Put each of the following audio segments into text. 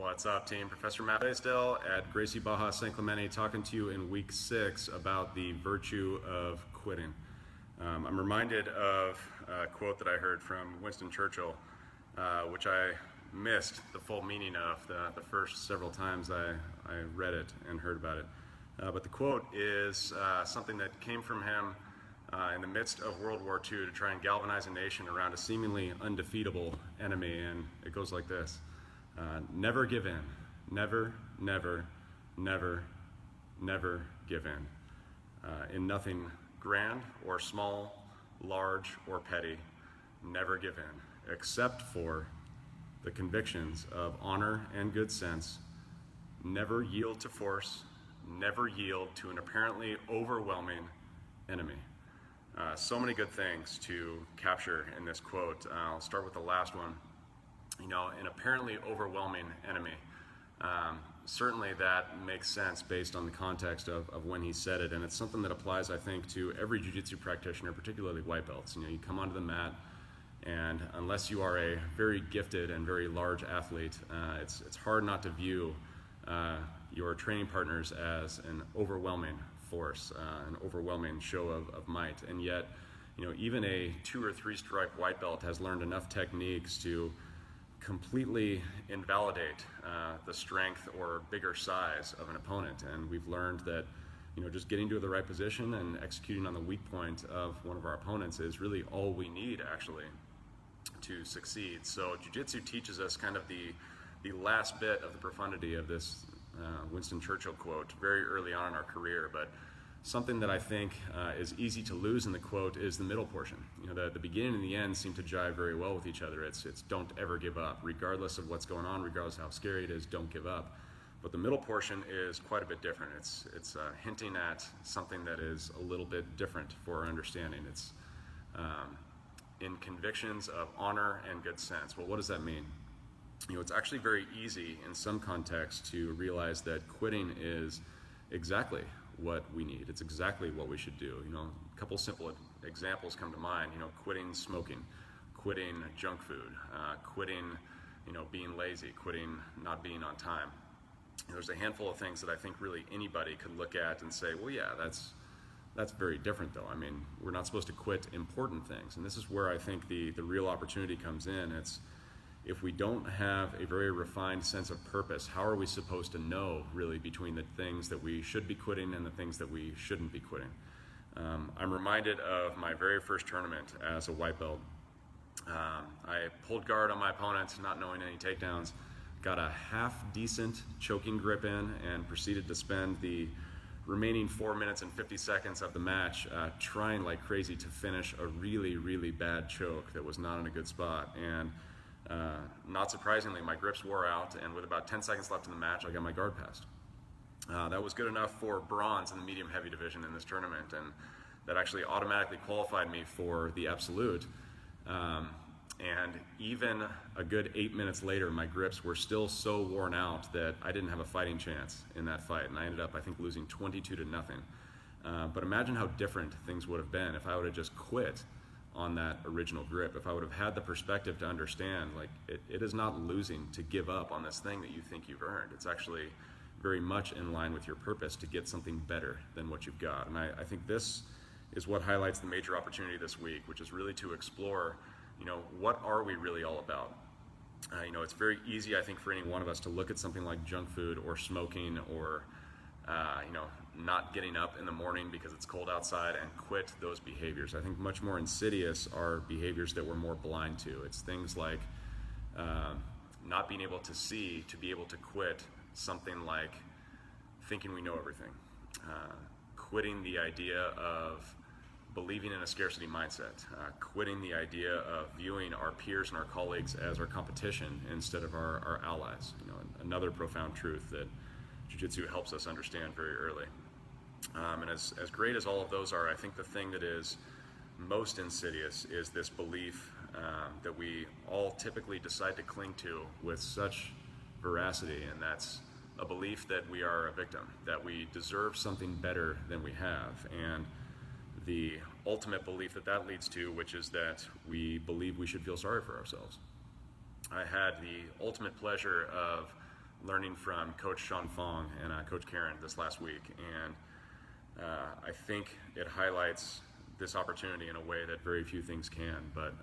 What's up, team? Professor Matt Blasdel at Gracie, Barra, Clemente, talking to you in week 6 about the virtue of quitting. I'm reminded of a quote that I heard from Winston Churchill, which I missed the full meaning of the first several times I read it and heard about it. But the quote is something that came from him in the midst of World War II to try and galvanize a nation around a seemingly undefeatable enemy, and it goes like this. Never give in. Never, never, never, never give in. In nothing grand or small, large or petty, never give in, except for the convictions of honor and good sense. Never yield to force, never yield to an apparently overwhelming enemy. So many good things to capture in this quote. I'll start with the last one. An apparently overwhelming enemy. Certainly that makes sense based on the context of when he said it, and it's something that applies, I think, to every Jiu Jitsu practitioner, particularly white belts. You come onto the mat, and unless you are a very gifted and very large athlete, it's hard not to view your training partners as an overwhelming force, an overwhelming show of might. And yet, even a 2 or 3 stripe white belt has learned enough techniques to completely invalidate the strength or bigger size of an opponent. And we've learned that just getting to the right position and executing on the weak point of one of our opponents is really all we need, actually, to succeed. So Jiu-Jitsu teaches us kind of the last bit of the profundity of this Winston Churchill quote very early on in our career, but something that I think is easy to lose in the quote is the middle portion. The beginning and the end seem to jive very well with each other. It's don't ever give up, regardless of what's going on, regardless of how scary it is, don't give up. But the middle portion is quite a bit different. It's hinting at something that is a little bit different for our understanding. It's in convictions of honor and good sense. Well, what does that mean? It's actually very easy in some contexts to realize that quitting is exactly what we need. It's exactly what we should do. A couple simple examples come to mind. Quitting smoking, quitting junk food, quitting, being lazy, quitting not being on time. There's a handful of things that I think really anybody could look at and say, well, yeah, that's very different though. We're not supposed to quit important things. And this is where I think the real opportunity comes in. It's if we don't have a very refined sense of purpose, how are we supposed to know really between the things that we should be quitting and the things that we shouldn't be quitting? I'm reminded of my very first tournament as a white belt. I pulled guard on my opponent, not knowing any takedowns, got a half-decent choking grip in, and proceeded to spend the remaining 4 minutes and 50 seconds of the match trying like crazy to finish a really, really bad choke that was not in a good spot. And not surprisingly, my grips wore out, and with about 10 seconds left in the match, I got my guard passed. That was good enough for bronze in the medium heavy division in this tournament, and that actually automatically qualified me for the absolute. And even a good 8 minutes later, my grips were still so worn out that I didn't have a fighting chance in that fight, and I ended up, I think, losing 22-0. But imagine how different things would have been if I would have just quit on that original grip. If I would have had the perspective to understand, like, it is not losing to give up on this thing that you think you've earned. It's actually very much in line with your purpose to get something better than what you've got. And I think this is what highlights the major opportunity this week, which is really to explore, what are we really all about? It's very easy, I think, for any one of us to look at something like junk food or smoking or not getting up in the morning because it's cold outside and quit those behaviors. I think much more insidious are behaviors that we're more blind to. It's things like not being able to see to be able to quit something like thinking we know everything, quitting the idea of believing in a scarcity mindset, quitting the idea of viewing our peers and our colleagues as our competition instead of our allies. Another profound truth that Jiu-Jitsu helps us understand very early. And as great as all of those are, I think the thing that is most insidious is this belief that we all typically decide to cling to with such veracity, and that's a belief that we are a victim, that we deserve something better than we have, and the ultimate belief that leads to, which is that we believe we should feel sorry for ourselves. I had the ultimate pleasure of learning from Coach Sean Fong and Coach Karen this last week, and I think it highlights this opportunity in a way that very few things can. But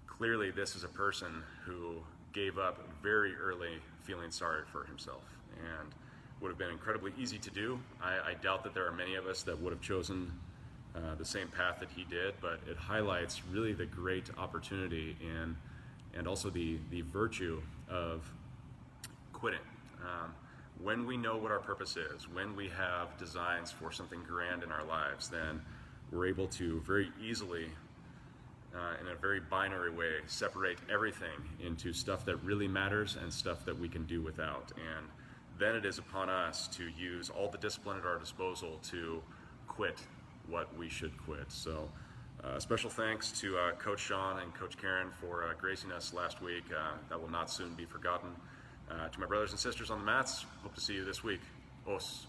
clearly this is a person who gave up very early feeling sorry for himself, and would have been incredibly easy to do. I doubt that there are many of us that would have chosen the same path that he did, but it highlights really the great opportunity and also the virtue of quitting. When we know what our purpose is, when we have designs for something grand in our lives, then we're able to very easily, in a very binary way, separate everything into stuff that really matters and stuff that we can do without. And then it is upon us to use all the discipline at our disposal to quit what we should quit. So special thanks to Coach Sean and Coach Karen for gracing us last week. That will not soon be forgotten. To my brothers and sisters on the mats, hope to see you this week. Os.